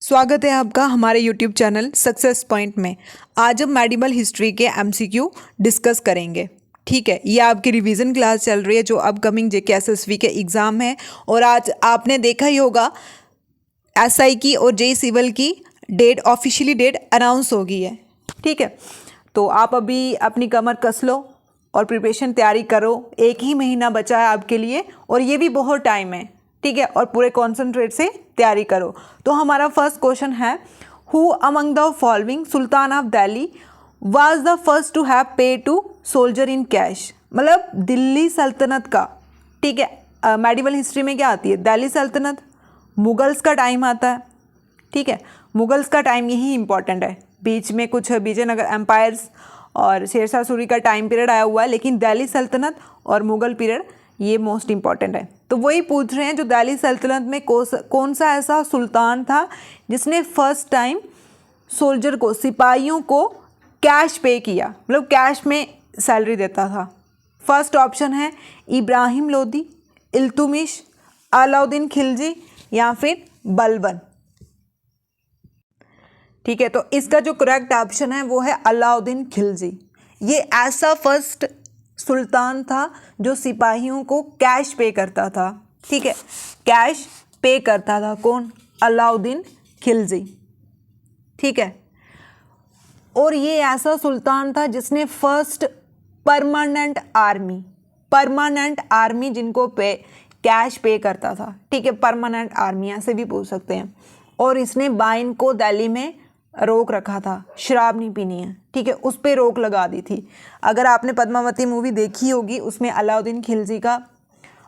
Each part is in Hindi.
स्वागत है आपका हमारे YouTube चैनल सक्सेस पॉइंट में। आज हम मेडिवल हिस्ट्री के MCQ डिस्कस करेंगे। ठीक है, ये आपकी रिवीजन क्लास चल रही है जो अपकमिंग JK SSV के एग्ज़ाम है। और आज आपने देखा ही होगा SI की और JEE सिविल की डेट, ऑफिशियली डेट अनाउंस हो गई है। ठीक है, तो आप अभी अपनी कमर कस लो और प्रिपरेशन तैयारी करो। एक ही महीना बचा है आपके लिए और ये भी बहुत टाइम है। ठीक है, और पूरे कॉन्सेंट्रेट से तैयारी करो। तो हमारा फर्स्ट क्वेश्चन है, who among the following sultan of Delhi was the first to have pay to soldier in cash. मतलब दिल्ली सल्तनत का, ठीक है, मेडिवल हिस्ट्री में क्या आती है, दिल्ली सल्तनत, मुगल्स का टाइम आता है। ठीक है, मुगल्स का टाइम यही इंपॉर्टेंट है। बीच में कुछ विजयनगर एम्पायर्स और शेरशाह सूरी का टाइम पीरियड आया हुआ है, लेकिन दिल्ली सल्तनत और मुगल पीरियड ये मोस्ट इंपॉर्टेंट है। तो वही पूछ रहे हैं जो दिल्ली सल्तनत में कौन सा ऐसा सुल्तान था जिसने फर्स्ट टाइम सोल्जर को, सिपाहियों को कैश पे किया, मतलब कैश में सैलरी देता था। फर्स्ट ऑप्शन है इब्राहिम लोदी, इल्तुमिश, अलाउद्दीन खिलजी या फिर बलबन। ठीक है, तो इसका जो करेक्ट ऑप्शन है वो है अलाउद्दीन खिलजी। ये ऐसा फर्स्ट सुल्तान था जो सिपाहियों को कैश पे करता था। ठीक है, कैश पे करता था। कौन? अलाउद्दीन खिलजी। ठीक है, और ये ऐसा सुल्तान था जिसने फर्स्ट परमानेंट आर्मी जिनको पे कैश पे करता था। ठीक है, परमानेंट आर्मी ऐसे भी पूछ सकते हैं। और इसने बाइन को दिल्ली में रोक रखा था, शराब नहीं पीनी है। ठीक है, उस पर रोक लगा दी थी। अगर आपने पद्मावती मूवी देखी होगी, उसमें अलाउद्दीन खिलजी का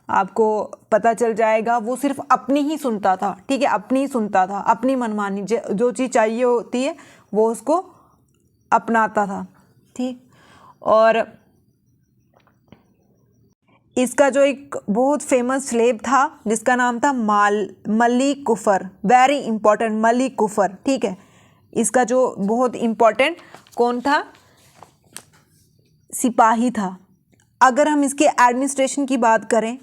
आपको पता चल जाएगा। वो सिर्फ अपनी ही सुनता था। ठीक है, अपनी ही सुनता था, अपनी मनमानी, जो चीज़ चाहिए होती है वो उसको अपनाता था। ठीक, और इसका जो एक बहुत फेमस स्लेव था जिसका नाम था मलिक कुफर, वेरी इंपॉर्टेंट, मलिक कुफर। ठीक है, इसका जो बहुत इंपॉर्टेंट कौन था, सिपाही था। अगर हम इसके एडमिनिस्ट्रेशन की बात करें,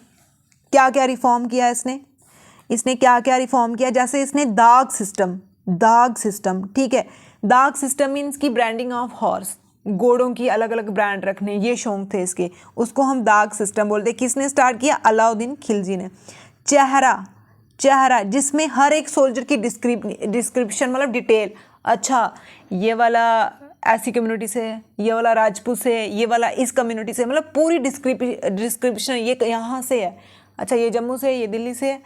क्या क्या रिफॉर्म किया इसने क्या क्या रिफॉर्म किया, जैसे इसने दाग सिस्टम। ठीक है, दाग सिस्टम मीन्स की ब्रांडिंग ऑफ हॉर्स, घोड़ों की अलग अलग ब्रांड रखने, ये शौक थे इसके, उसको हम दाग सिस्टम बोलते हैं। किसने स्टार्ट किया? अलाउद्दीन खिलजी ने। चेहरा जिसमें हर एक सोल्जर की डिस्क्रिप्शन, मतलब डिटेल, अच्छा ये वाला ऐसी कम्युनिटी से है, ये वाला राजपूत से है, ये वाला इस कम्युनिटी से, मतलब पूरी डिस्क्रिप्शन, ये यहाँ से है, अच्छा ये जम्मू से है, ये दिल्ली से है,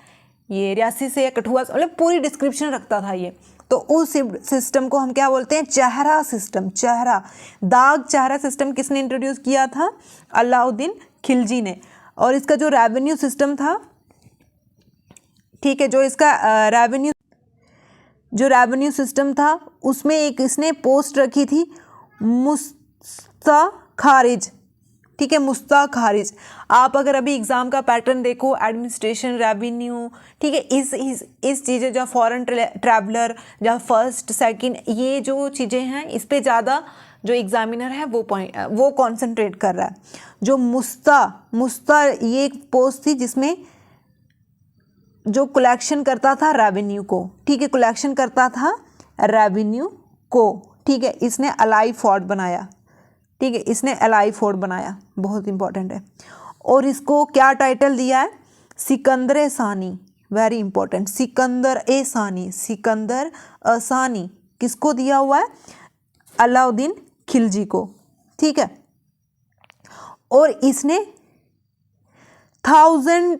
ये रियासी से है, कठुआ से, मतलब पूरी डिस्क्रिप्शन रखता था ये। तो उस सिस्टम को हम क्या बोलते हैं? चेहरा सिस्टम। दाग चेहरा सिस्टम किसने इंट्रोड्यूस किया था? अलाउद्दीन खिलजी ने। और इसका जो रेवेन्यू सिस्टम था, ठीक है, जो इसका रेवेन्यू सिस्टम था उसमें एक इसने पोस्ट रखी थी, मुस्ता खारिज। ठीक है, मुस्ता खारिज। आप अगर अभी एग्ज़ाम का पैटर्न देखो, एडमिनिस्ट्रेशन, रेवेन्यू, ठीक है, इस चीज़ें, जो फॉरेन ट्रैवलर, जो फर्स्ट सेकंड, ये जो चीज़ें हैं, इस पे ज़्यादा जो एग्जामिनर है वो कंसंट्रेट कर रहा है। जो मुस्ता ये एक पोस्ट थी जिसमें जो कलेक्शन करता था रेवेन्यू को। ठीक है, कलेक्शन करता था रेवेन्यू को। ठीक है, इसने अलाई फोर्ट बनाया। ठीक है, इसने अलाई फोर्ट बनाया, बहुत इंपॉर्टेंट है। और इसको क्या टाइटल दिया है? सिकंदर सानी, वेरी इंपॉर्टेंट, सिकंदर सानी किसको दिया हुआ है? अलाउद्दीन खिलजी को। ठीक है, और इसने 1000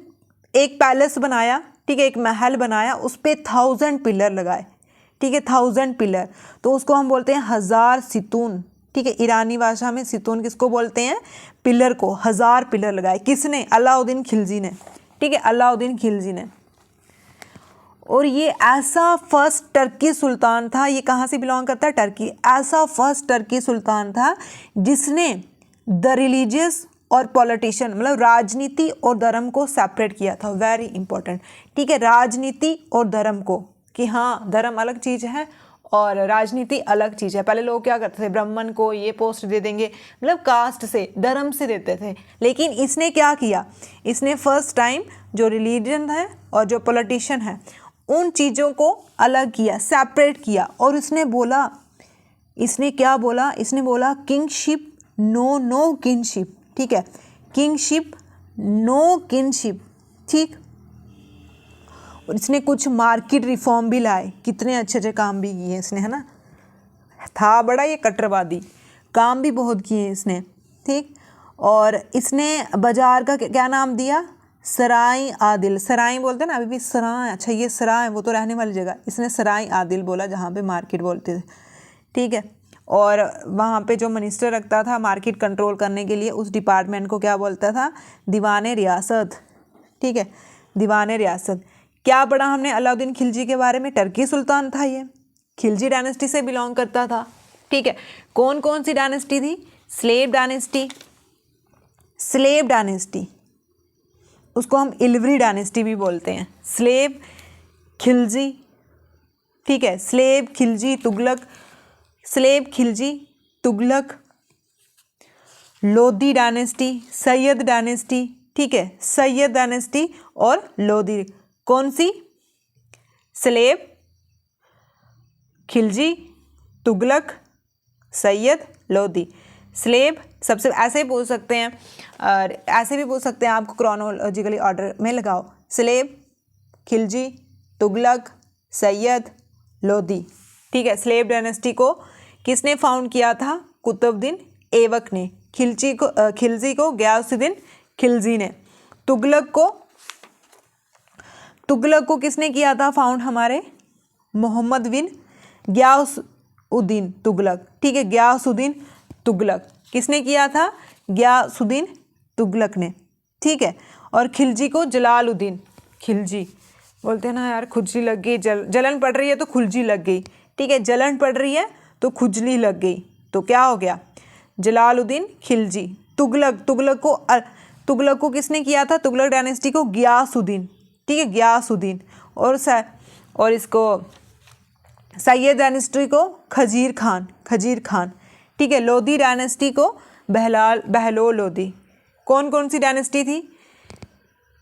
एक पैलेस बनाया। ठीक है, एक महल बनाया, उस पर 1000 पिलर लगाए। ठीक है, 1000 पिलर, तो उसको हम बोलते हैं 1000 सितून। ठीक है, ईरानी भाषा में सितून किसको बोलते हैं? पिलर को। 1000 पिलर लगाए, किसने? अलाउद्दीन खिलजी ने। ठीक है, अलाउद्दीन खिलजी ने। और ये ऐसा फर्स्ट टर्की सुल्तान था, ये कहाँ से बिलोंग करता है? टर्की। ऐसा फर्स्ट टर्की सुल्तान था जिसने द रिलीजियस और पॉलिटिशियन, मतलब राजनीति और धर्म को सेपरेट किया था, वेरी इंपॉर्टेंट। ठीक है, राजनीति और धर्म को, कि हाँ धर्म अलग चीज़ है और राजनीति अलग चीज़ है। पहले लोग क्या करते थे, ब्राह्मण को ये पोस्ट दे देंगे, मतलब कास्ट से, धर्म से देते थे। लेकिन इसने क्या किया? इसने फर्स्ट टाइम जो रिलीजन है और जो पॉलिटिशियन है उन चीज़ों को अलग किया, सेपरेट किया, और इसने बोला, इसने क्या बोला, इसने बोला किंगशिप नो किंगशिप, ठीक है, किंगशिप नो किंगशिप, ठीक। और इसने कुछ मार्केट रिफॉर्म भी लाए, कितने अच्छे अच्छे काम भी किए इसने, है ना, था बड़ा ये कट्टरवादी, काम भी बहुत किए इसने, ठीक। और इसने बाजार का क्या नाम दिया, सराय आदिल, सराय बोलते हैं ना अभी भी, सराय, अच्छा ये सराय वो तो रहने वाली जगह, इसने सराय आदिल बोला जहाँ पे मार्केट बोलते थे, ठीक है। और वहाँ पे जो मिनिस्टर रखता था मार्केट कंट्रोल करने के लिए, उस डिपार्टमेंट को क्या बोलता था, दीवाने रियासत, ठीक है, दीवाने रियासत। क्या पढ़ा हमने अलाउद्दीन खिलजी के बारे में, टर्की सुल्तान था ये, खिलजी डायनेस्टी से बिलोंग करता था, ठीक है। कौन कौन सी डायनेस्टी थी, स्लेव डायनेस्टी, स्लेव डायनेस्टी, उसको हम इल्वरी डायनेस्टी भी बोलते हैं, स्लेव खिलजी, ठीक है, slave Khilji Tughlaq, slave Khilji Tughlaq, Lodhi dynasty, Syed dynasty, ठीक है, सैयद डायनेस्टी और लोधी। कौन सी, स्लेव, खिलजी, तुगलक, सैयद, लोधी। स्लेव सबसे ऐसे ही पूछ सकते हैं, और ऐसे भी पूछ सकते हैं, आपको क्रोनोलॉजिकली ऑर्डर में लगाओ, स्लेव, खिलजी, तुगलक, सैयद, लोधी, ठीक है। स्लेव डायनेस्टी को किसने फाउंड किया था, कुतुबुद्दीन ऐबक ने, खिलजी को गयासुद्दीन खिलजी ने, तुगलक को किसने किया था फाउंड, हमारे मोहम्मद बिन गयासुद्दीन तुगलक, ठीक है, गयासुद्दीन तुगलक किसने किया था, गयासुद्दीन तुगलक ने, ठीक है। और खिलजी को जलालुद्दीन, खिलजी बोलते हैं ना यार, खुजली लग गई, जलन पड़ रही है तो खुजली लग गई, ठीक है, जलन पड़ रही है तो खुजली लग गई, तो क्या हो गया, जलालुद्दीन खिलजी। तुगलक को किसने किया था, तुगलक डायनेस्टी को गयासुद्दीन, ठीक है, गयासुद्दीन। और इसको सैयद डायनेस्टी को खजीर खान, ठीक है। लोधी डायनेस्टी को बहलोल लोधी। कौन कौन सी डायनेस्टी थी,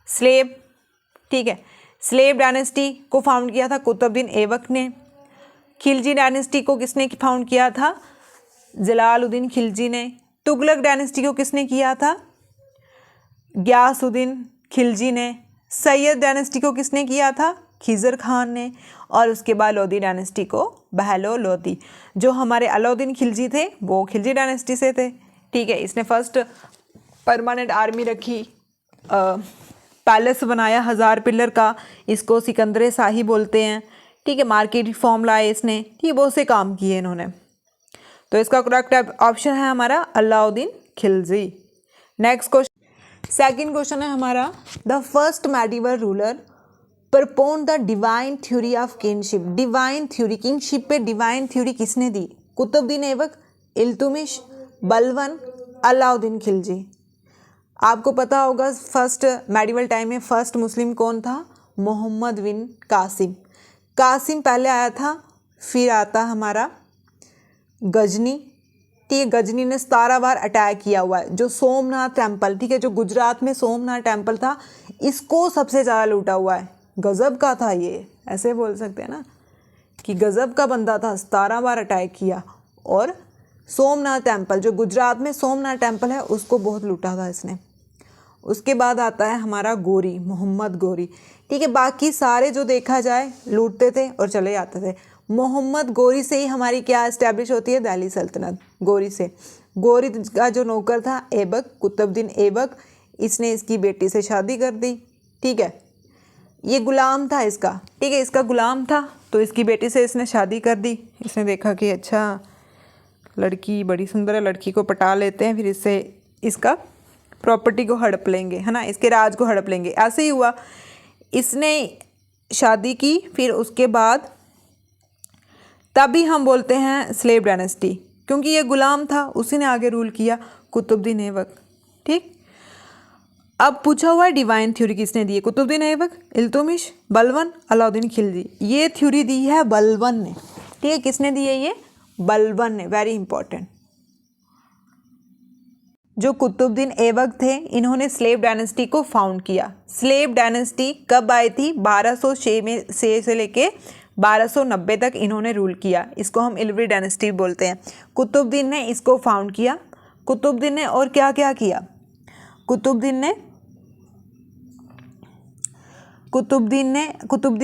स्लेव, ठीक है, स्लेव डायनेस्टी को फाउंड किया था कुतुबुद्दीन ऐबक ने। खिलजी डायनेस्टी को किसने फाउंड किया था, जलालुद्दीन खिलजी ने। तुगलक डायनेस्टी को किसने किया था, गयासुद्दीन खिलजी ने। सैयद डायनेस्टी को किसने किया था, खिजर खान ने। और उसके बाद लोधी डायनेस्टी को बहलोल लोधी। जो हमारे अलाउद्दीन खिलजी थे वो खिलजी डायनेस्टी से थे, ठीक है। इसने फर्स्ट परमानेंट आर्मी रखी, पैलेस बनाया 1000 पिलर का, इसको सिकंदर शाही बोलते हैं, ठीक है। मार्केट रिफॉर्म लाए इसने, ठीक है, बहुत से काम किए इन्होंने। तो इसका करेक्ट ऑप्शन है हमारा Alauddin Khilji. Next question, second question है हमारा, the first medieval ruler propound the divine theory of kingship. Divine theory, kingship पे डिवाइन थ्योरी किसने दी, कुतुबुद्दीन ऐबक, इल्तुमिश, बलबन, अलाउद्दीन खिलजी। आपको पता होगा फर्स्ट मेडिवल टाइम में फर्स्ट मुस्लिम कौन था, मोहम्मद बिन कासिम। कासिम पहले आया था, फिर आता हमारा गजनी, ठीक है। गजनी ने 17 बार अटैक किया हुआ है। जो सोमनाथ टेम्पल, ठीक है, जो गुजरात में सोमनाथ टेम्पल था, इसको सबसे ज़्यादा लूटा हुआ है। गजब का था ये, ऐसे बोल सकते हैं ना कि गजब का बंदा था, 17 बार अटैक किया। और सोमनाथ टेम्पल, जो गुजरात में सोमनाथ टेम्पल है, उसको बहुत लूटा था इसने। उसके बाद आता है हमारा गोरी, मोहम्मद गोरी, ठीक है। बाकी सारे जो देखा जाए लूटते थे और चले जाते थे। मोहम्मद गोरी से ही हमारी क्या इस्टेब्लिश होती है, दिल्ली सल्तनत, गोरी से। गोरी का जो नौकर था ऐबक, कुतुबुद्दीन ऐबक, इसने इसकी बेटी से शादी कर दी, ठीक है। ये गुलाम था इसका, ठीक है, इसका गुलाम था, तो इसकी बेटी से इसने शादी कर दी। इसने देखा कि अच्छा लड़की बड़ी सुंदर है, लड़की को पटा लेते हैं, फिर इससे इसका प्रॉपर्टी को हड़प लेंगे, है ना, इसके राज को हड़प लेंगे। ऐसे ही हुआ, इसने शादी की, फिर उसके बाद तभी हम बोलते हैं स्लेव डायनेस्टी, क्योंकि ये गुलाम था, उसी ने आगे रूल किया, कुतुबुद्दीन ऐबक, ठीक। अब पूछा हुआ है डिवाइन थ्योरी किसने दी है, कुतुबुद्दीन ऐबक, इल्तुमिश, बलबन, अलाउद्दीन खिलजी। ये थ्योरी दी है बलबन ने, ठीक है, किसने दी है ये, बलबन ने, वेरी इंपॉर्टेंट। जो कुतुबुद्दीन ऐबक थे, इन्होंने स्लेव डायनेस्टी को फाउंड किया। स्लेव डायनेस्टी कब आई थी? 1206 में से लेके 1290 तक इन्होंने रूल किया। इसको हम इल्वरी डायनेस्टी बोलते हैं। कुतुबुद्दीन ने इसको फाउंड किया। कुतुबुद्दीन ने और क्या क्या किया? कुतुबुद्दीन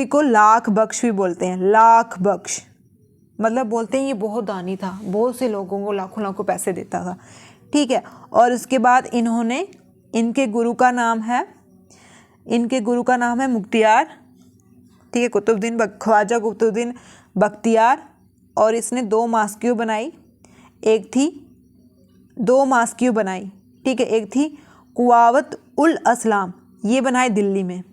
को लाख बख्श भी बोलते हैं। लाख बख्श मतलब बोलते हैं ये बहुत दानी था, बहुत से लोगों को लाखों लाखों पैसे देता था। ठीक है। और उसके बाद इनके गुरु का नाम है मुख्तियार। ठीक है, ख्वाजा कुतुबुद्दीन बख्तियार। और इसने 2 मस्जिदें बनाई। ठीक है, एक थी कुव्वत उल असलाम, ये बनाई दिल्ली में।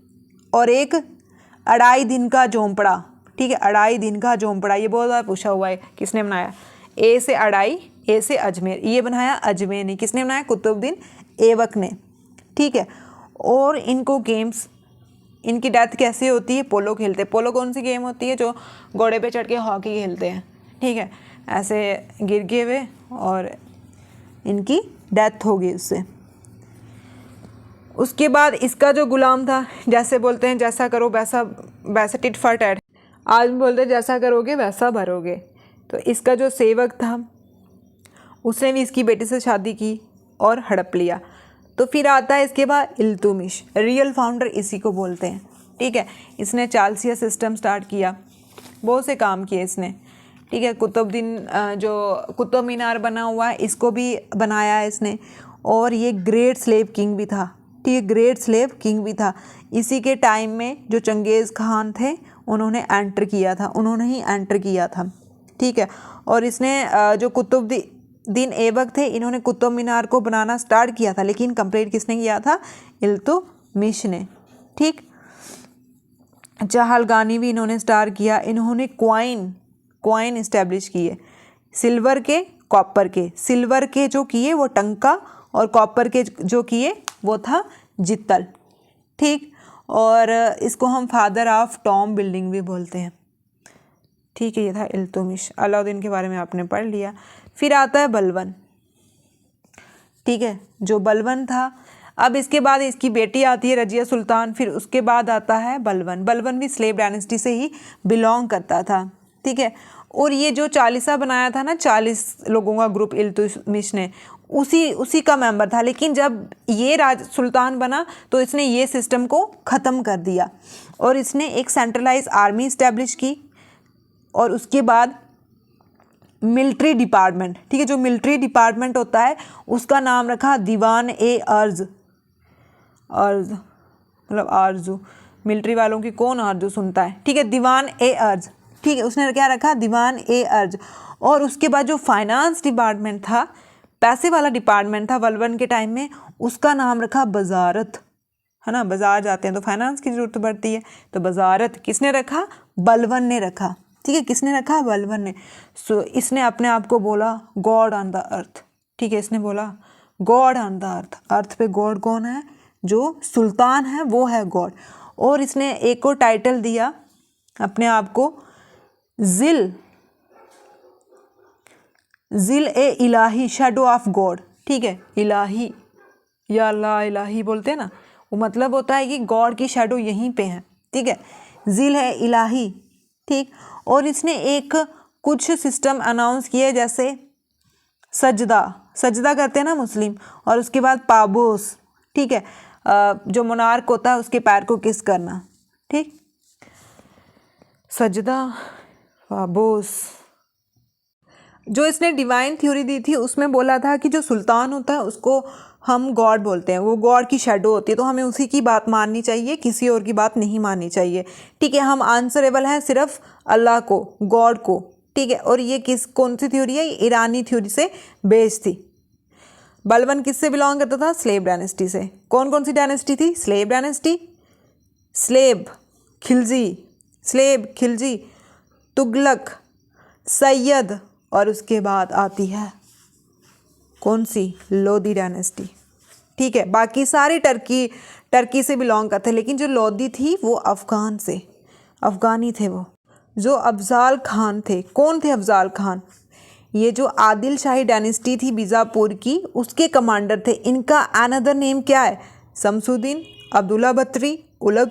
और एक 2.5 दिन का झोंपड़ा। ठीक है, 2.5 दिन का झोंपड़ा, ये बहुत बार पूछा हुआ है किसने बनाया। ए से 2.5, ए से अजमेर, ये बनाया अजमेर ने। किसने बनाया? कुतुबुद्दीन ऐबक ने। ठीक है। और इनको गेम्स, इनकी डेथ कैसे होती है? पोलो खेलते। पोलो कौन सी गेम होती है? जो घोड़े पे चढ़ के हॉकी खेलते हैं। ठीक है, ऐसे गिर गए हुए और इनकी डेथ हो गई उससे। उसके बाद इसका जो गुलाम था, जैसे बोलते हैं जैसा करो वैसा टिट फॉर टैट, आज भी बोलते हैं जैसा करोगे वैसा भरोगे। तो इसका जो सेवक था उसने भी इसकी बेटी से शादी की और हड़प लिया। तो फिर आता है इसके बाद इल्तुतमिश, रियल फाउंडर इसी को बोलते हैं। ठीक है, इसने चालसिया सिस्टम स्टार्ट किया, बहुत से काम किए इसने। ठीक है, जो कुतुब मीनार बना हुआ है इसको भी बनाया है इसने। और ये ग्रेट स्लेव किंग भी था। ठीक है, ग्रेट स्लेव किंग भी था। इसी के टाइम में जो चंगेज़ खान थे उन्होंने ही एंटर किया था। ठीक है, और इसने जो कुतुबुद्दीन ऐबक थे, इन्होंने कुतुब मीनार को बनाना स्टार्ट किया था, लेकिन कंप्लीट किसने किया था? इल्तुतमिश ने। ठीक, चहलगानी भी इन्होंने स्टार्ट किया। इन्होंने कॉइन इस्टेब्लिश किए, सिल्वर के, कॉपर के। सिल्वर के जो किए वो टंका, और कॉपर के जो किए वो था जित्तल। ठीक, और इसको हम फादर ऑफ टॉम बिल्डिंग भी बोलते हैं। ठीक है, ये था इल्तुतमिश। अलाउद्दीन के बारे में आपने पढ़ लिया। फिर आता है बलबन। ठीक है, जो बलबन था, अब इसके बाद इसकी बेटी आती है रजिया सुल्तान। फिर उसके बाद आता है बलबन। बलबन भी स्लेव डायनेस्टी से ही बिलोंग करता था। ठीक है, और ये जो 40 बनाया था ना, 40 लोगों का ग्रुप इल्तुतमिश ने, उसी का मेंबर था। लेकिन जब ये सुल्तान बना तो इसने ये सिस्टम को ख़त्म कर दिया और इसने एक सेंट्रलाइज आर्मी इस्टेब्लिश की। और उसके बाद मिलिट्री डिपार्टमेंट। ठीक है, जो मिलिट्री डिपार्टमेंट होता है उसका नाम रखा दीवान ए अर्ज। मतलब आरजू, मिलिट्री वालों की कौन आरजू सुनता है? ठीक है, दीवान ए अर्ज। ठीक है, उसने क्या रखा? दीवान ए अर्ज। और उसके बाद जो फाइनेंस डिपार्टमेंट था, पैसे वाला डिपार्टमेंट था बलबन के टाइम में, उसका नाम रखा वजारत। है ना, बाजार जाते हैं तो फाइनेंस की जरूरत पड़ती है, तो वजारत किसने रखा? बलबन ने रखा। ठीक है, किसने रखा? बलबन ने। सो इसने अपने आप को बोला गॉड ऑन द अर्थ। ठीक है, इसने बोला गॉड ऑन द अर्थ। अर्थ पे गॉड कौन है? जो सुल्तान है वो है गॉड। और इसने एक और टाइटल दिया अपने आप को, जिल ए इलाही, शेडो ऑफ गॉड। ठीक है, इलाही या अल्लाह इलाही बोलते हैं ना, वो मतलब होता है कि गॉड की शेडो यहीं पे है। ठीक है, जिल है इलाही। ठीक, और इसने कुछ सिस्टम अनाउंस किए, जैसे सजदा करते हैं ना मुस्लिम, और उसके बाद पाबोस। ठीक है, जो मोनार्क होता है उसके पैर को किस करना। ठीक, सजदा, पाबोस। जो इसने डिवाइन थ्योरी दी थी उसमें बोला था कि जो सुल्तान होता है उसको हम गॉड बोलते हैं, वो गॉड की शेडो होती है, तो हमें उसी की बात माननी चाहिए, किसी और की बात नहीं माननी चाहिए। ठीक है, हम आंसरेबल हैं सिर्फ अल्लाह को, गॉड को। ठीक है, और ये कौन सी थ्योरी है? ईरानी थ्योरी से बेस्ड थी। बलबन किससे बिलोंग करता था? स्लेव डायनेस्टी से। कौन कौन सी डायनेस्टी थी? Slave dynasty, slave Khilji, Tughlaq, Syed, और उसके बाद आती है कौन सी? लोदी डायनेस्टी। ठीक है, बाकी सारे टर्की से बिलोंग करते, लेकिन जो लोदी थी वो अफ़गानी थे वो। जो अफ़ज़ाल खान थे, कौन थे अफ़ज़ाल खान? ये जो आदिल शाही डायनेस्टी थी बीजापुर की, उसके कमांडर थे। इनका अनदर नेम क्या है? शमसुद्दीन, अब्दुल्ला बत्री, उलग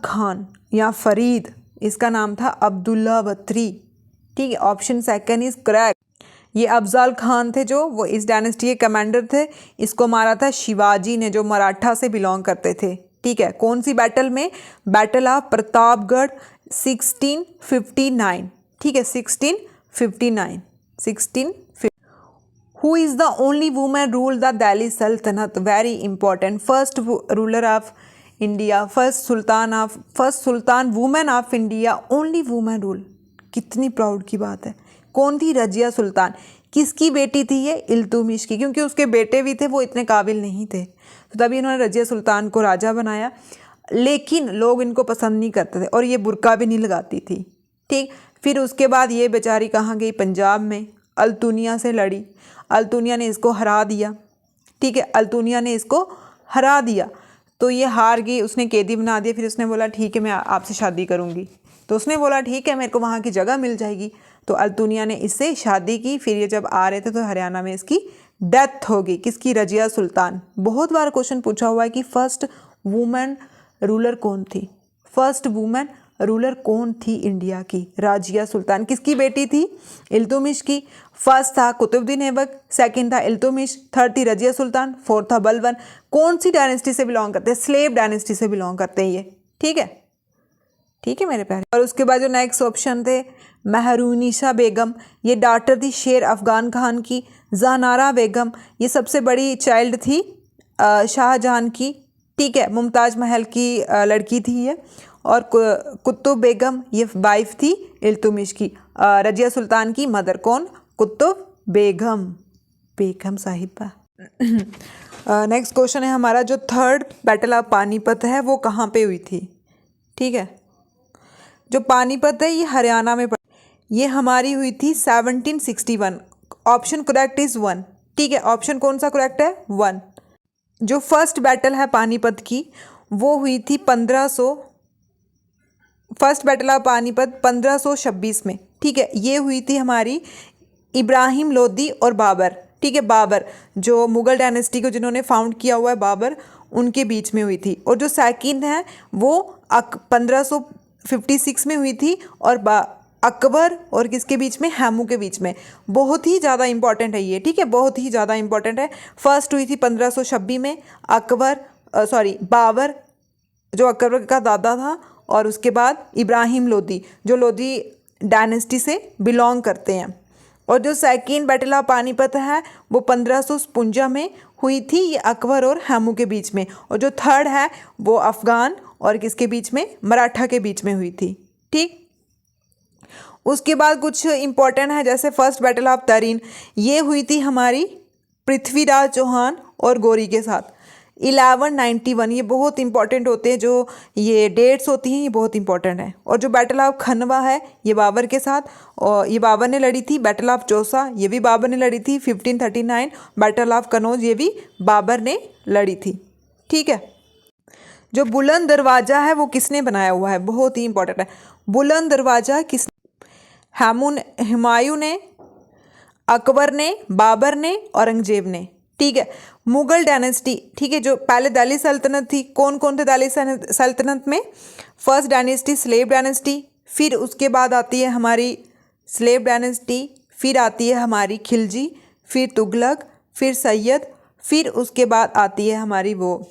खान या फरीद। इसका नाम था अब्दुल्ला बत्री। ठीक है, ऑप्शन सेकंड इज करेक्ट। ये अफजल खान थे जो वो इस डायनेस्टी के कमांडर थे। इसको मारा था शिवाजी ने, जो मराठा से बिलोंग करते थे। ठीक है, कौन सी बैटल में? Battle of Pratapgarh 1659। ठीक है, 1659। Who is the only women rule the Delhi Sultanate? Very important. First ruler of India, first sultan women of India, only women rule. कितनी प्राउड की बात है। कौन थी? रजिया सुल्तान। किसकी बेटी थी ये? इल्तुतमिश की। क्योंकि उसके बेटे भी थे, वो इतने काबिल नहीं थे, तो तभी इन्होंने रजिया सुल्तान को राजा बनाया। लेकिन लोग इनको पसंद नहीं करते थे और ये बुर्का भी नहीं लगाती थी। ठीक, फिर उसके बाद ये बेचारी कहाँ गई? पंजाब में अल्तुनिया से लड़ी। अल्तुनिया ने इसको हरा दिया। ठीक है, अल्तुनिया ने इसको हरा दिया तो ये हार गई, उसने कैदी बना दिया। फिर उसने बोला ठीक है मैं आपसे शादी करूँगी। तो उसने बोला ठीक है, मेरे को वहाँ की जगह मिल जाएगी। तो अल्तुनिया ने इससे शादी की। फिर ये जब आ रहे थे तो हरियाणा में इसकी डेथ हो गई। किसकी? रजिया सुल्तान। बहुत बार क्वेश्चन पूछा हुआ है कि फर्स्ट वुमेन रूलर कौन थी? फर्स्ट वुमेन रूलर कौन थी इंडिया की? रजिया सुल्तान। किसकी बेटी थी? इल्तुतमिश की। फर्स्ट था कुतुबुद्दीन ऐबक, सेकंड था इल्तुतमिश, थर्ड थी रजिया सुल्तान, फोर्थ था बलबन। कौन सी डायनेस्टी से बिलोंग करते हैं? स्लेव डायनेस्टी से बिलोंग करते हैं ये। ठीक है, ठीक है मेरे प्यारे। और उसके बाद जो नेक्स्ट ऑप्शन थे महरुनिशा बेगम, ये डॉटर थी शेर अफगान खान की। जहानारा बेगम, ये सबसे बड़ी चाइल्ड थी शाहजहां की। ठीक है, मुमताज़ महल की लड़की थी ये। और कुतुब बेगम, ये वाइफ थी इल्तुतमिश की। रजिया सुल्तान की मदर कौन? कुतुब बेगम, बेगम साहिबा। नेक्स्ट क्वेश्चन है हमारा, जो थर्ड बैटल ऑफ पानीपत है वो कहाँ पे हुई थी? ठीक है, जो पानीपत है ये हरियाणा में ये हमारी हुई थी 1761। Option correct is 1। ठीक है, ऑप्शन कौन सा करेक्ट है? 1। जो फर्स्ट बैटल है पानीपत की वो हुई थी 1500। फर्स्ट बैटल ऑफ पानीपत 1526 में। ठीक है, ये हुई थी हमारी इब्राहिम लोदी और बाबर। ठीक है, बाबर जो मुगल डायनेस्टी को जिन्होंने फाउंड किया हुआ है, बाबर, उनके बीच में हुई थी। और जो सेकंड है वो 1556 में हुई थी और अकबर और किसके बीच में? हैमू के बीच में। बहुत ही ज़्यादा इंपॉर्टेंट है ये। ठीक है, बहुत ही ज़्यादा इंपॉर्टेंट है। फर्स्ट हुई थी 1526 में, बाबर जो अकबर का दादा था, और उसके बाद इब्राहिम लोदी जो लोदी डायनेस्टी से बिलोंग करते हैं। और जो सेकेंड बैटल ऑफ पानीपत है वो 1556 में हुई थी, ये अकबर और हैमू के बीच में। और जो थर्ड है वो अफगान और किसके बीच में? मराठा के बीच में हुई थी। ठीक, उसके बाद कुछ इंपॉर्टेंट है, जैसे फर्स्ट बैटल ऑफ तरीन, ये हुई थी हमारी पृथ्वीराज चौहान और गौरी के साथ 1191। ये बहुत इंपॉर्टेंट होते हैं, जो ये डेट्स होती हैं ये बहुत इंपॉर्टेंट है। और जो बैटल ऑफ खनवा है ये बाबर के साथ, और ये बाबर ने लड़ी थी। बैटल ऑफ चौसा ये भी बाबर ने लड़ी थी 1539। बैटल ऑफ कनौज ये भी बाबर ने लड़ी थी। ठीक है, जो बुलंद दरवाज़ा है वो किसने बनाया हुआ है? बहुत ही इंपॉर्टेंट है। बुलंद दरवाज़ा किसने? हुमायूं ने, अकबर ने, बाबर ने, औरंगजेब ने। ठीक है, मुगल डायनेस्टी। ठीक है, जो पहले दिल्ली सल्तनत थी, कौन कौन थे दिल्ली सल्तनत में? फर्स्ट डायनेस्टी स्लेव डायनेस्टी, फिर उसके बाद आती है हमारी स्लेव डायनेस्टी, फिर आती है हमारी खिलजी, फिर तुगलक, फिर सैयद, फिर उसके बाद आती है हमारी वो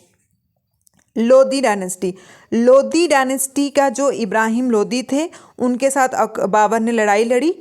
लोदी डायनेस्टी। लोदी डायनेस्टी का जो इब्राहिम लोदी थे उनके साथ बाबर ने लड़ाई लड़ी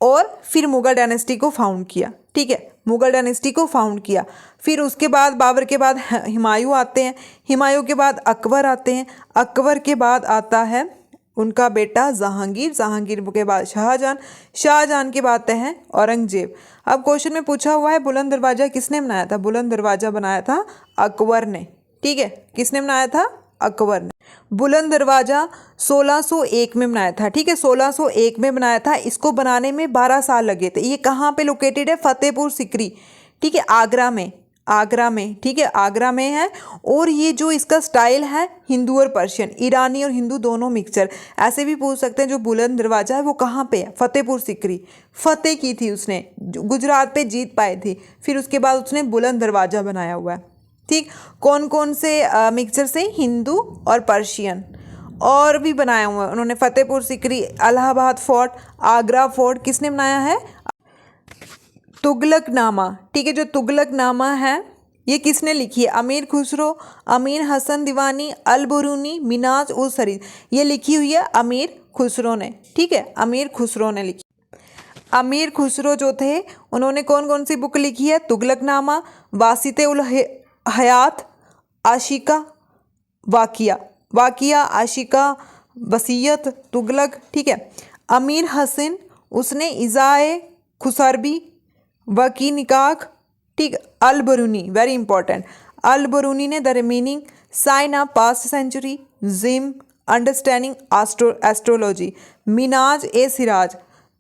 और फिर मुगल डायनेस्टी को फाउंड किया। ठीक है, मुगल डायनेस्टी को फाउंड किया। फिर उसके बाद बाबर के बाद हुमायूं आते हैं, हुमायूं के बाद अकबर आते हैं, अकबर के बाद आता है उनका बेटा जहांगीर, जहांगीर के बाद शाहजहां, शाहजहां के बाद हैं औरंगजेब। अब क्वेश्चन में पूछा हुआ है बुलंद दरवाज़ा किसने बनाया था? बुलंद दरवाज़ा बनाया था अकबर ने। ठीक है, किसने बनाया था? अकबर ने। बुलंद दरवाज़ा 1601 में बनाया था। ठीक है, 1601 में बनाया था। इसको बनाने में 12 साल लगे थे। ये कहाँ पे लोकेटेड है? फतेहपुर सिकरी। ठीक है, आगरा में। आगरा में, ठीक है, आगरा में है। और ये जो इसका स्टाइल है हिंदू और पर्शियन, ईरानी और हिंदू दोनों मिक्सचर। ऐसे भी पूछ सकते हैं जो बुलंद दरवाज़ा है वो कहाँ पे है, फतेहपुर सीकरी, फतेह की थी उसने, गुजरात पे जीत पाई थी, फिर उसके बाद उसने बुलंद दरवाज़ा बनाया हुआ है। ठीक, कौन कौन से मिक्सचर से, हिंदू और पर्शियन, और भी बनाया हुआ है उन्होंने, फतेहपुर सीकरी, इलाहाबाद फोर्ट, आगरा फोर्ट किसने बनाया है, तुगलकनामा, ठीक है, जो तुगलकनामा है ये किसने लिखी है, अमीर खुसरो, अमीर हसन दीवानी, अल बुरूनी, मिनाज उल सरीर, ये लिखी हुई है अमीर खुसरो ने, ठीक है, अमीर खुसरो ने लिखी। अमीर खुसरो जो थे उन्होंने कौन कौन सी बुक लिखी है, तुगलकनामा, वासिते उल हयात, आशिका, वाकिया, वाकिया, आशिका, वसीयत, तुगलक, ठीक है। अमीर हसन उसने इज़ाए खुसरबी, वकी निकाक, ठीक। अल बरूनी, वेरी इंपॉर्टेंट, अल बरूनी ने the remaining, sign a past century, जिम, अंडरस्टैंडिंग एस्ट्रोलॉजी, मिनाज ए सिराज,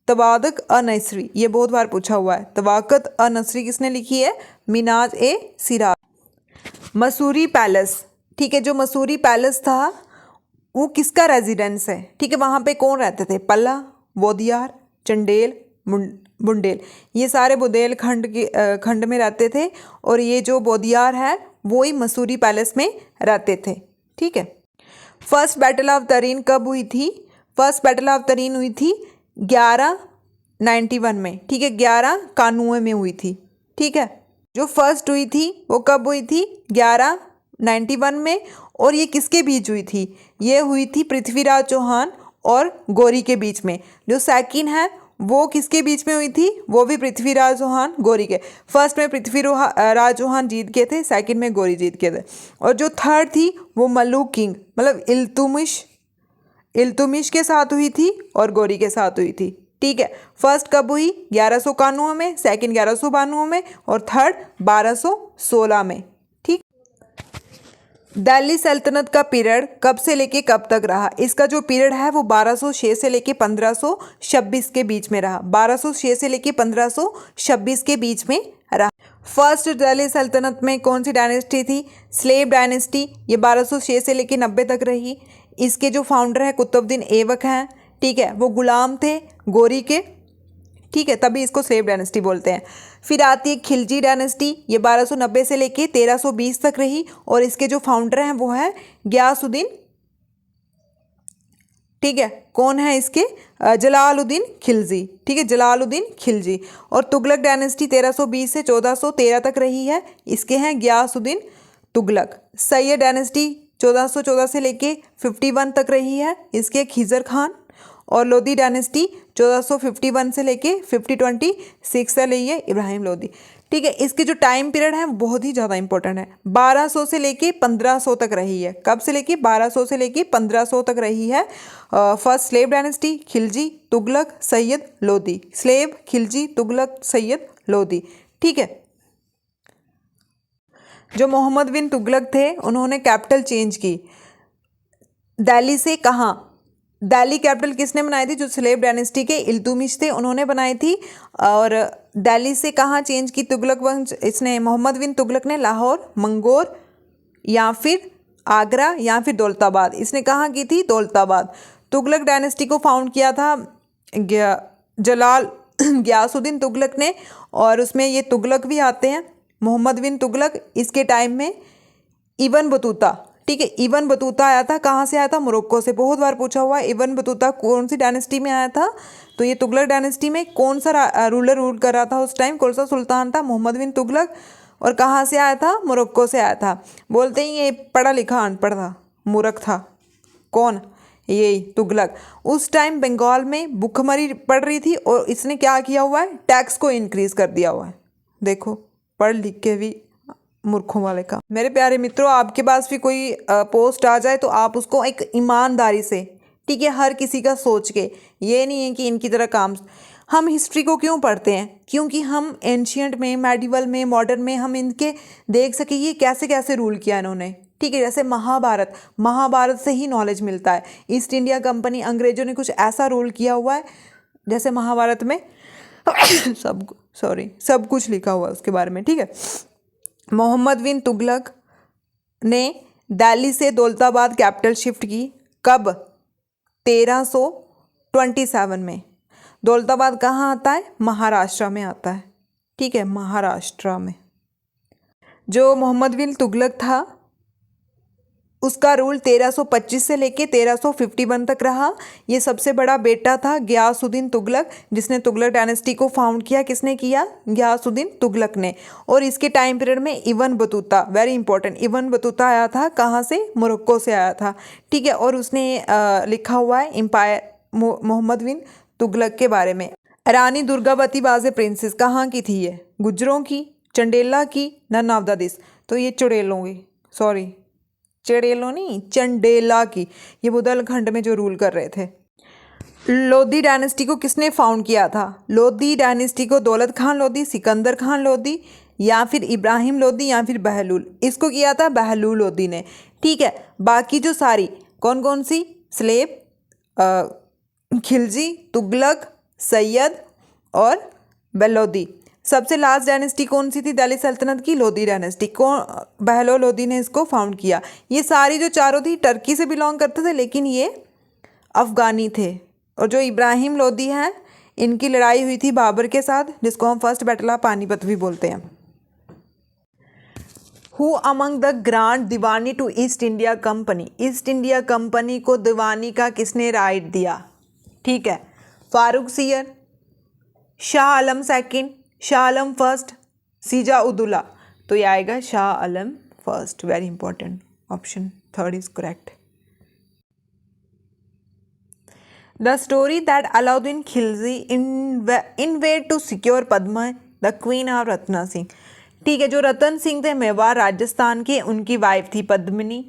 तवादक अ नसरी, ये बहुत बार पूछा हुआ है, तवाकत अ नसरी किसने लिखी है, मिनाज ए सिराज। मसूरी पैलेस, ठीक है, जो मसूरी पैलेस था वो किसका रेजिडेंस है, ठीक है, वहाँ पे कौन रहते थे, पल्ला, वोदियार, चंडेल, बुंडेल, ये सारे खंड में रहते थे। और ये जो बोदियार है वो ही मसूरी पैलेस में रहते थे, ठीक है। फर्स्ट बैटल ऑफ तरीन कब हुई थी, फर्स्ट बैटल ऑफ तरीन हुई थी 1191 में, ठीक है, 1191 में हुई थी, ठीक है। जो फर्स्ट हुई थी वो कब हुई थी, 1191 में। और ये किसके बीच हुई थी, ये हुई थी पृथ्वीराज चौहान और गौरी के बीच में। जो सेकंड है वो किसके बीच में हुई थी, वो भी पृथ्वीराज चौहान गौरी के। फर्स्ट में पृथ्वीराज चौहान जीत गए थे, सेकंड में गौरी जीत गए थे। और जो थर्ड थी वो मलूक किंग मतलब इल्तुमिश के साथ हुई थी और गौरी के साथ हुई थी, ठीक है। फर्स्ट कब हुई, 1191 में, सेकंड 1192 में और थर्ड 1216 में, ठीक। दिल्ली सल्तनत का पीरियड कब से लेके कब तक रहा, इसका जो पीरियड है वो 1206 से लेके 1526 के बीच में रहा, 1206 से लेके 1526 के बीच में रहा। फर्स्ट दिल्ली सल्तनत में कौन सी डायनेस्टी थी, स्लेव डायनेस्टी, ये 1206 से लेके 90 तक रही। इसके जो फाउंडर है कुतुबुद्दीन ऐबक हैं, ठीक है, वो गुलाम थे गौरी के, ठीक है, तभी इसको स्लेव डायनेस्टी बोलते हैं। फिर आती है खिलजी डायनेस्टी, ये 1290 से लेके 1320 तक रही और इसके जो फाउंडर हैं वो है गयासुद्दीन, ठीक है, कौन है इसके, जलालुद्दीन खिलजी, ठीक है, जलालुद्दीन खिलजी। और तुगलक डायनेस्टी 1320 से 1413 तक रही है, इसके हैं गयासुद्दीन तुगलक। सैयद डायनेस्टी 1414 से लेके 51 तक रही है, इसके खिजर खान। और लोधी डायनेस्टी 1451 से लेके 5026 से रही है, इब्राहिम लोधी, ठीक है। इसके जो टाइम पीरियड है वो बहुत ही ज़्यादा इंपॉर्टेंट है, 1200 से लेके 1500 तक रही है। कब से लेके, 1200 से लेके 1500 तक रही है। First slave dynasty, Khilji, Tughlaq, Syed, Lodhi, slave, Khilji, Tughlaq, Syed, Lodhi, ठीक है। जो मोहम्मद बिन तुगलक थे उन्होंने कैपिटल चेंज की, दिल्ली से कहाँ, दिल्ली कैपिटल किसने बनाई थी, जो स्लेव डायनेस्टी के इल्तुमिश थे उन्होंने बनाई थी। और दिल्ली से कहाँ चेंज की तुगलक वंश, इसने मोहम्मद बिन तुगलक ने लाहौर, मंगोर या फिर आगरा या फिर दौलताबाद, इसने कहाँ की थी, दौलताबाद। तुगलक डायनेस्टी को फाउंड किया था गयासुद्दीन तुगलक ने, और उसमें ये तुगलक भी आते हैं, मोहम्मद बिन तुगलक। इसके टाइम में इबन बतूता, ठीक है, इबन बतूता आया था, कहाँ से आया था, मोरक्को से, बहुत बार पूछा हुआ है। इबन बतूता कौन सी डायनेस्टी में आया था, तो ये तुगलक डायनेस्टी में कौन सा रूलर रूल कर रहा था उस टाइम, कौन सा सुल्तान था, मोहम्मद बिन तुगलक। और कहाँ से आया था, मोरक्को से आया था। बोलते ही ये पढ़ा लिखा अनपढ़ था, मूर्ख था, कौन, यही तुगलक। उस टाइम बंगाल में भुखमरी पड़ रही थी और इसने क्या किया हुआ है, टैक्स को इंक्रीज कर दिया हुआ है। देखो, पढ़ लिख के भी मूर्खों वाले का। मेरे प्यारे मित्रों, आपके पास भी कोई पोस्ट आ जाए तो आप उसको एक ईमानदारी से, ठीक है, हर किसी का सोच के, ये नहीं है कि इनकी तरह काम। हम हिस्ट्री को क्यों पढ़ते हैं, क्योंकि हम एंशियंट में, मेडिवल में, मॉडर्न में हम इनके देख सके ये कैसे कैसे रूल किया इन्होंने, ठीक है। जैसे महाभारत से ही नॉलेज मिलता है। ईस्ट इंडिया कंपनी, अंग्रेजों ने कुछ ऐसा रूल किया हुआ है जैसे महाभारत में सब कुछ लिखा हुआ है उसके बारे में, ठीक है। मोहम्मद बिन तुगलक ने दिल्ली से दौलताबाद कैपिटल शिफ्ट की कब? 1327 में। दौलताबाद कहाँ आता है? महाराष्ट्र में आता है। ठीक है, महाराष्ट्र में। जो मोहम्मद बिन तुगलक था उसका रूल 1325 से लेके 1351 तक रहा। ये सबसे बड़ा बेटा था गियासुद्दीन तुगलक, जिसने तुगलक डायनेस्टी को फाउंड किया। किसने किया? गियासुद्दीन तुगलक ने। और इसके टाइम पीरियड में Ibn Battuta, very important, Ibn Battuta आया था। कहाँ से? मोरक्को से आया था। ठीक है, और उसने लिखा हुआ है एम्पायर मोहम्मद बिन तुगलक के बारे में। रानी दुर्गावती बाज़े प्रिंसेस कहाँ की थी ये? गुजरों की, चंडेला की, नन ऑफ द दिस। तो ये चुड़ैलों की, सॉरी चड़ेलों नहीं, चंडेला की, ये बुंदेलखंड में जो रूल कर रहे थे। लोधी डायनेस्टी को किसने फाउंड किया था? लोधी डायनेस्टी को दौलत खान लोधी, सिकंदर खान लोधी, या फिर इब्राहिम लोधी, या फिर बहलूल। इसको किया था बहलूल लोधी ने। ठीक है, बाकी जो सारी कौन कौन सी? स्लेब, खिलजी, तुगलक, सैयद और लोधी। सबसे लास्ट डायनेस्टी कौन सी थी दिल्ली सल्तनत की? लोधी डायनेस्टी। कौन? बहलोल लोधी ने इसको फाउंड किया। ये सारी जो चारों थी टर्की से बिलोंग करते थे, लेकिन ये अफगानी थे। और जो इब्राहिम लोधी हैं, इनकी लड़ाई हुई थी बाबर के साथ, जिसको हम फर्स्ट बैटल ऑफ पानीपत भी बोलते हैं। Who among the grand diwani to East India Company? East India Company को दीवानी का किसने राइट दिया? ठीक है, फारूक सियर, शाह आलम सेकंड, शाह आलम फर्स्ट, सीजा उदुल्ला। तो ये आएगा Shah Alam first. Very important, option third is correct. The story that Alauddin Khilji invade to secure Padma the queen of Ratna Singh. ठीक है, जो रतन सिंह थे मेवाड़ राजस्थान के, उनकी वाइफ थी पद्मिनी।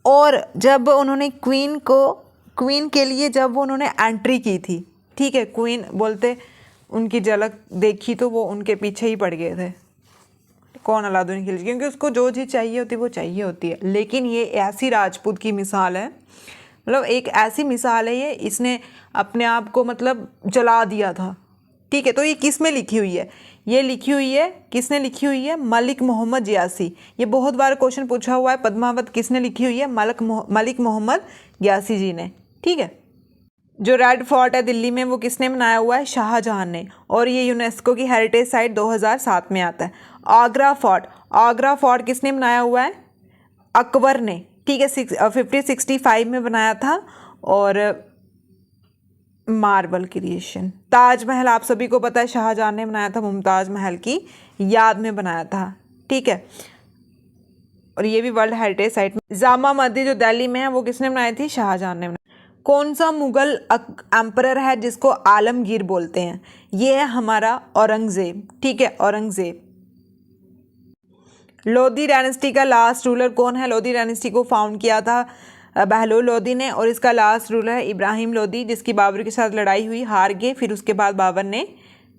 और जब उन्होंने क्वीन के लिए जब उन्होंने एंट्री की थी, ठीक है, क्वीन बोलते उनकी झलक देखी तो वो उनके पीछे ही पड़ गए थे। कौन? अलाउद्दीन खिलजी, क्योंकि उसको जो चीज़ चाहिए होती है वो चाहिए होती है। लेकिन ये ऐसी राजपूत की मिसाल है, मतलब एक ऐसी मिसाल है ये, इसने अपने आप को मतलब जला दिया था। ठीक है, तो ये किस में लिखी हुई है? ये लिखी हुई है, किसने लिखी हुई है? मलिक मोहम्मद गियासी। ये बहुत बार क्वेश्चन पूछा हुआ है। पद्मावत किसने लिखी हुई है? मलिक मोहम्मद गियासी जी ने। ठीक है, जो रेड फोर्ट है दिल्ली में, वो किसने बनाया हुआ है? शाहजहां ने। और ये यूनेस्को की हेरिटेज साइट 2007 में आता है। आगरा फोर्ट किसने बनाया हुआ है? अकबर ने। ठीक है, 1565 में बनाया था। और मार्बल क्रिएशन। ताजमहल आप सभी को पता है शाहजहां ने बनाया था, मुमताज महल की याद में बनाया था। ठीक है, और ये भी वर्ल्ड हेरिटेज साइट में। जामा मस्जिद जो दिल्ली में है, वो किसने बनाई थी? शाहजहां ने बनाई। कौन सा मुगल एम्परर है जिसको आलमगीर बोलते हैं? ये है हमारा औरंगजेब। ठीक है, औरंगजेब। लोधी डायनेस्टी का लास्ट रूलर कौन है? लोधी डायनेस्टी को फाउंड किया था बहलोल लोधी ने। और इसका लास्ट रूलर है इब्राहिम लोधी, जिसकी बाबर के साथ लड़ाई हुई, हार गए। फिर उसके बाद बाबर ने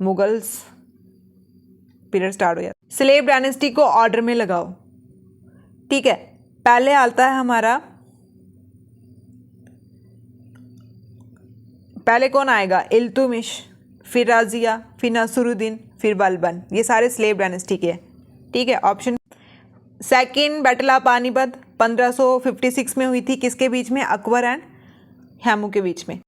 मुगल्स पीरियड स्टार्ट हो जाता। स्लेव डायनेस्टी को ऑर्डर में लगाओ। ठीक है, पहले आता है हमारा, पहले कौन आएगा? इल्तुमिश, फिर राजिया, फिर नसरुद्दीन, फिर बलबन। ये सारे स्लेव डायनेस्टी के हैं। ठीक है, option second battle of Panipat 1556 में हुई थी। किसके बीच में? अकबर एंड हैमू के बीच में।